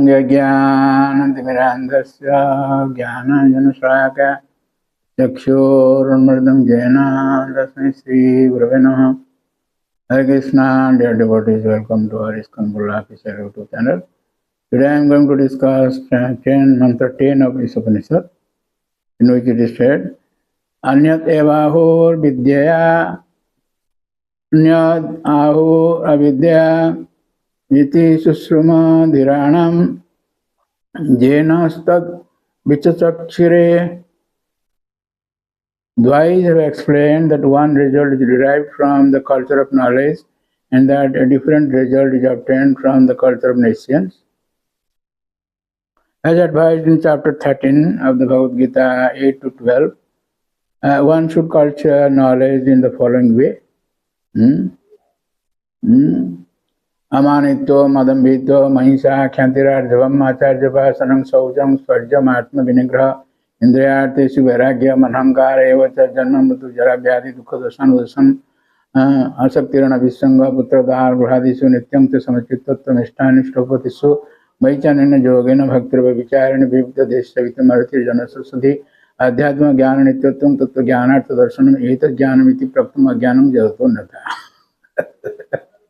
यज्ञानतिमिरान्धस्य ज्ञानाञ्जनशलाकया चक्षुरुन्मिलितं येन तस्मै श्रीगुरवे नमः। Hare Krishna, dear devotees, welcome to our ISKCON official YouTube channel. Today I am going to discuss mantra 10 of Isopanisad, in which it is said, Anyat evahur vidyaya, anyat ahur avidya, iti susruma dhiranam, jenastad vichachakshire. Dwais have explained that one result is derived from the culture of knowledge and that a different result is obtained from the culture of nations. As advised in chapter 13 of the Bhagavad Gita 8 to 12, one should culture knowledge in the following way. Amanitto, madambito, mahisa, kyantirarjavam, acharyapasanam, saujam, swarjam, atma vinigraha, Indriyarteshu vairagya manhankara evacha janma mritu jara vyadhi dukha dasan udasan asaktirana visanga putradhar grahadishu nityam te samachittatvam ishtani shlopatishu vaichanena yogena bhaktirva vicharena vivita desha vitamarthi janasa sudhi adhyatma jnana nityatvam tattva jnanartha darshanam eta jnanam iti praptam ajnanam jadato nata.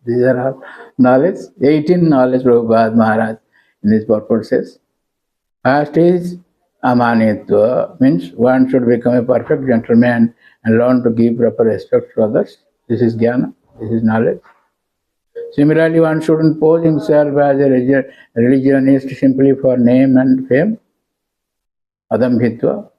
These are all knowledge, 18 knowledge Prabhupada Maharaj in his purport says. First is Amanitva, means one should become a perfect gentleman and learn to give proper respect to others. This is jnana, this is knowledge. Similarly, one shouldn't pose himself as a religionist simply for name and fame. Adambhitva.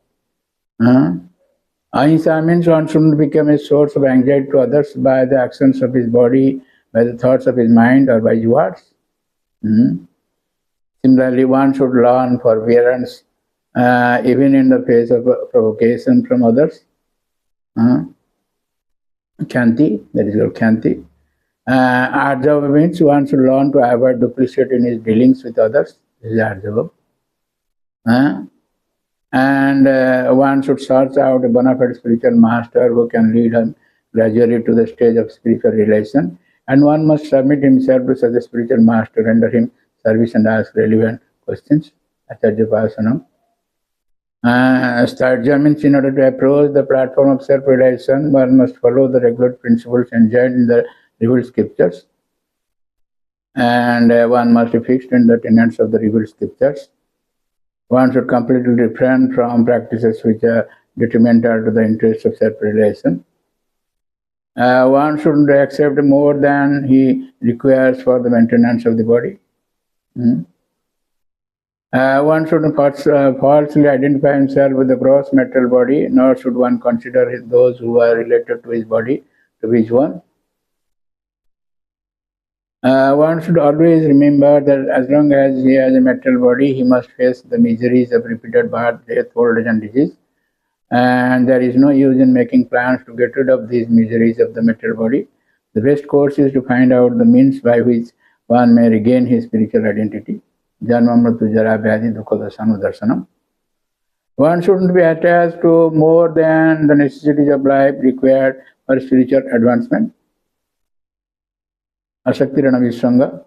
Ahimsa means one shouldn't become a source of anxiety to others by the actions of his body, by the thoughts of his mind, or by his words. Similarly, one should learn forbearance even in the face of provocation from others. Kyanti, that is called Kyanti. Arjava means one should learn to avoid duplicity in his dealings with others. This is Arjava. And one should search out a bona fide spiritual master who can lead him gradually to the stage of spiritual relation. And one must submit himself to such a spiritual master, render him service and ask relevant questions. Acharya Pasanam. Starja means in order to approach the platform of self-realization, one must follow the regular principles enjoined in the revealed scriptures. And one must be fixed in the tenets of the revealed scriptures. One should completely refrain from practices which are detrimental to the interests of self-realization. One shouldn't accept more than he requires for the maintenance of the body. One shouldn't falsely identify himself with the gross material body, nor should one consider those who are related to his body to be his one. One should always remember that as long as he has a material body, he must face the miseries of repeated birth, death, old age and disease. And there is no use in making plans to get rid of these miseries of the material body. The best course is to find out the means by which one may regain his spiritual identity. Janma mritu jara vyadhi dukha dasan darshanam. One shouldn't be attached to more than the necessities of life required for spiritual advancement. Asaktirana visanga.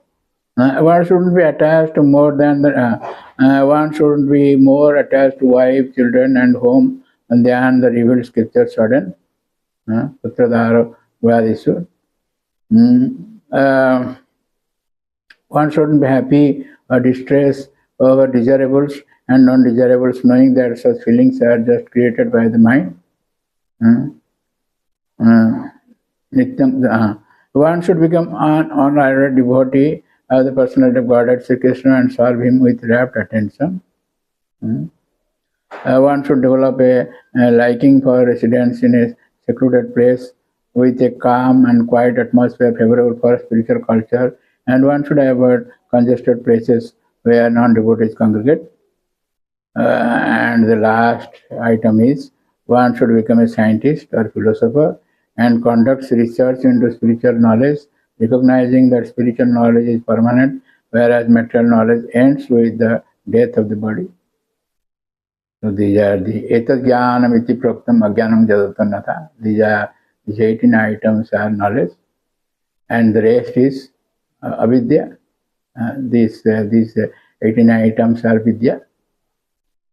One shouldn't be attached to more than one shouldn't be more attached to wife, children, and home than the revealed scriptures ordain. Putradhara Vadisur. One shouldn't be happy or distressed over desirables and non-desirables, knowing that such feelings are just created by the mind. One should become an honored devotee of the personality of God, Sri Krishna, and serve him with rapt attention. One should develop a liking for residence in a secluded place with a calm and quiet atmosphere favorable for spiritual culture, and one should avoid congested places where non-devotees congregate. And the last item is one should become a scientist or philosopher and conducts research into spiritual knowledge, recognizing that spiritual knowledge is permanent, whereas material knowledge ends with the death of the body. So these are the etat jnanam iti praktam ajnanam jadatanatha. These 18 items are knowledge, and the rest is avidya. These 89 items are Vidya.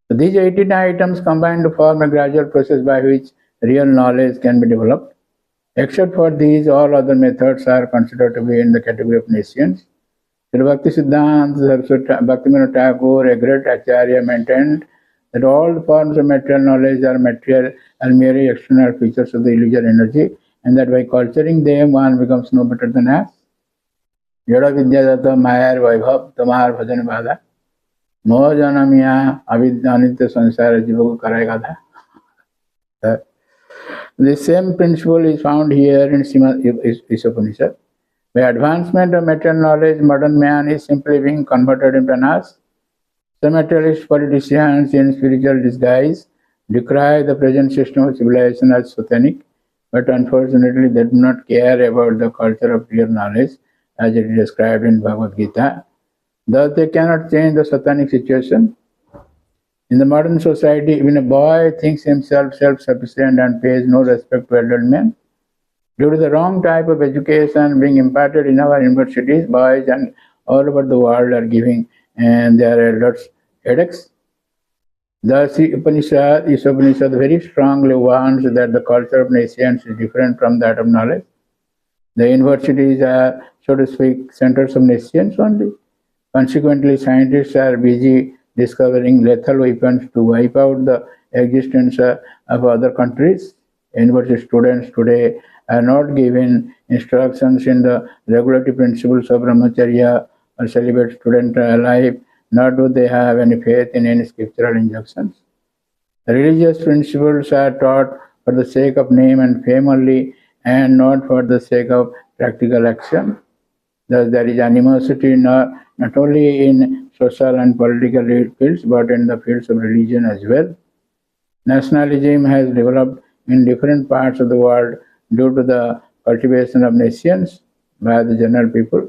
So these 89 items combine to form a gradual process by which real knowledge can be developed. Except for these, all other methods are considered to be in the category of nescience. Sri Bhakti Siddhanta Saraswati Bhaktivinoda Thakur, a great Acharya, maintained that all forms of material knowledge are material and merely external features of the illusory energy, and that by culturing them one becomes no better than us. Jada Vidyadata Mayar Vaibhav Tamar Bhajan Bhada Moh Janamiya Avidyanitya Sansara Jiva Karayagada. The same principle is found here in Isopanisad. By advancement of material knowledge, modern man is simply being converted into an ass. Some materialist politicians in spiritual disguise decry the present system of civilization as satanic, but unfortunately they do not care about the culture of real knowledge as it is described in Bhagavad Gita. Thus they cannot change the satanic situation. In the modern society, even a boy thinks himself self-sufficient and pays no respect to adult men. Due to the wrong type of education being imparted in our universities, boys and all over the world are giving and their elders headaches. The Isopanisad very strongly warns that the culture of nescience is different from that of knowledge. The universities are, so to speak, centers of nescience only. Consequently, scientists are busy discovering lethal weapons to wipe out the existence of other countries. University students today are not given instructions in the regulatory principles of brahmacharya or celibate student life, nor do they have any faith in any scriptural injunctions. The religious principles are taught for the sake of name and fame only, and not for the sake of practical action. Thus, there is animosity not only in social and political fields, but in the fields of religion as well. Nationalism has developed in different parts of the world due to the cultivation of nescience by the general people.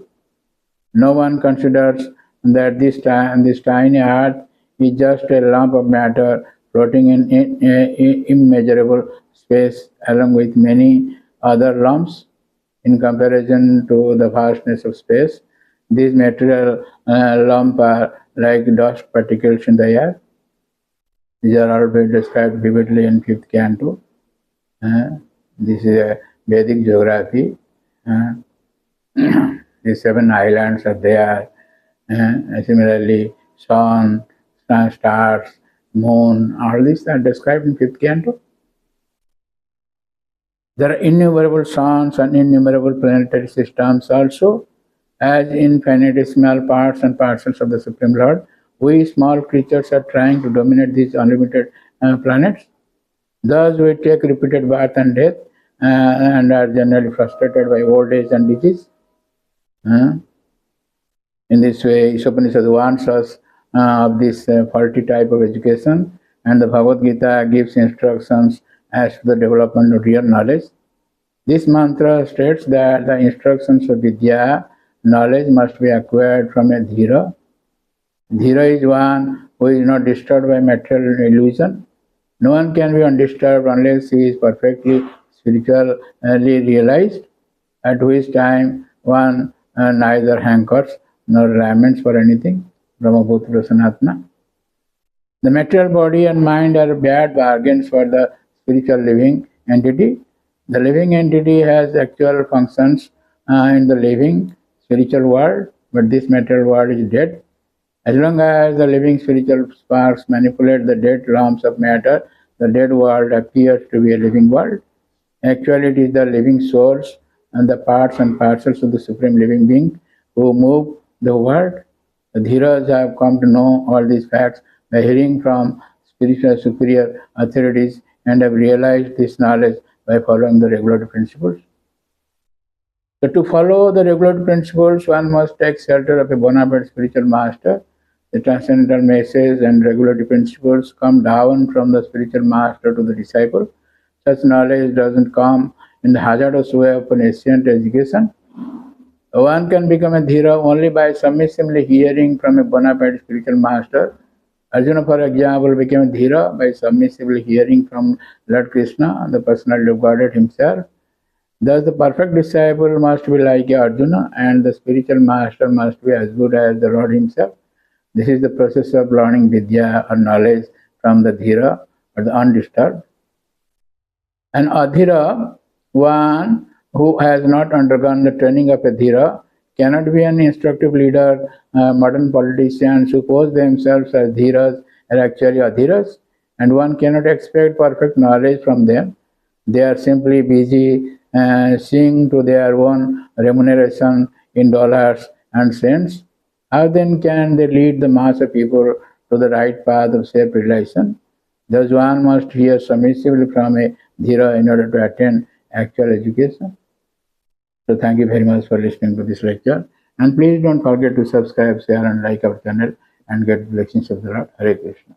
No one considers that this tiny earth is just a lump of matter floating in immeasurable space along with many other lumps. In comparison to the vastness of space, these material lumps are like dust particles in the air. These are all been described vividly in 5th canto. This is a Vedic geography. The 7 islands are there. Similarly, sun, stars, moon, all these are described in 5th canto. There are innumerable suns and innumerable planetary systems also, as infinitesimal parts and parcels of the Supreme Lord. We small creatures are trying to dominate these unlimited planets. Thus, we take repeated birth and death and are generally frustrated by old age and disease. In this way, Isopanisad warns us of this faulty type of education, and the Bhagavad Gita gives instructions as to the development of real knowledge. This mantra states that the instructions of Vidya, knowledge, must be acquired from a Dhira. Dhira is one who is not disturbed by material illusion. No one can be undisturbed unless he is perfectly spiritually realized, at which time one neither hankers nor laments for anything. Brahmaputra Sanatana. The material body and mind are bad bargains for the spiritual living entity. The living entity has actual functions in the living spiritual world, but this material world is dead. As long as the living spiritual sparks manipulate the dead lumps of matter, the dead world appears to be a living world. Actually, it is the living souls and the parts and parcels of the Supreme Living Being who move the world. The Dhiras have come to know all these facts by hearing from spiritual superior authorities and have realized this knowledge by following the regulatory principles. So to follow the regulatory principles, one must take shelter of a bona fide spiritual master. The transcendental message and regulatory principles come down from the spiritual master to the disciple. Such knowledge doesn't come in the hazardous way of an ancient education. One can become a Dhira only by submissively hearing from a bona fide spiritual master. Arjuna, for example, became a Dhira by submissively hearing from Lord Krishna, the personality of Godhead himself. Thus, the perfect disciple must be like Arjuna, and the spiritual master must be as good as the Lord himself. This is the process of learning vidya or knowledge from the dhira or the undisturbed. An adhira, one who has not undergone the training of a dhira, cannot be an instructive leader. Modern politicians who pose themselves as dhiras are actually adhiras, and one cannot expect perfect knowledge from them. They are simply busy seeing to their own remuneration in dollars and cents. How then can they lead the mass of people to the right path of self-realization? Thus one must hear submissively from a dhira in order to attain actual education. So thank you very much for listening to this lecture. And please don't forget to subscribe, share and like our channel and get blessings of the Lord. Hare Krishna.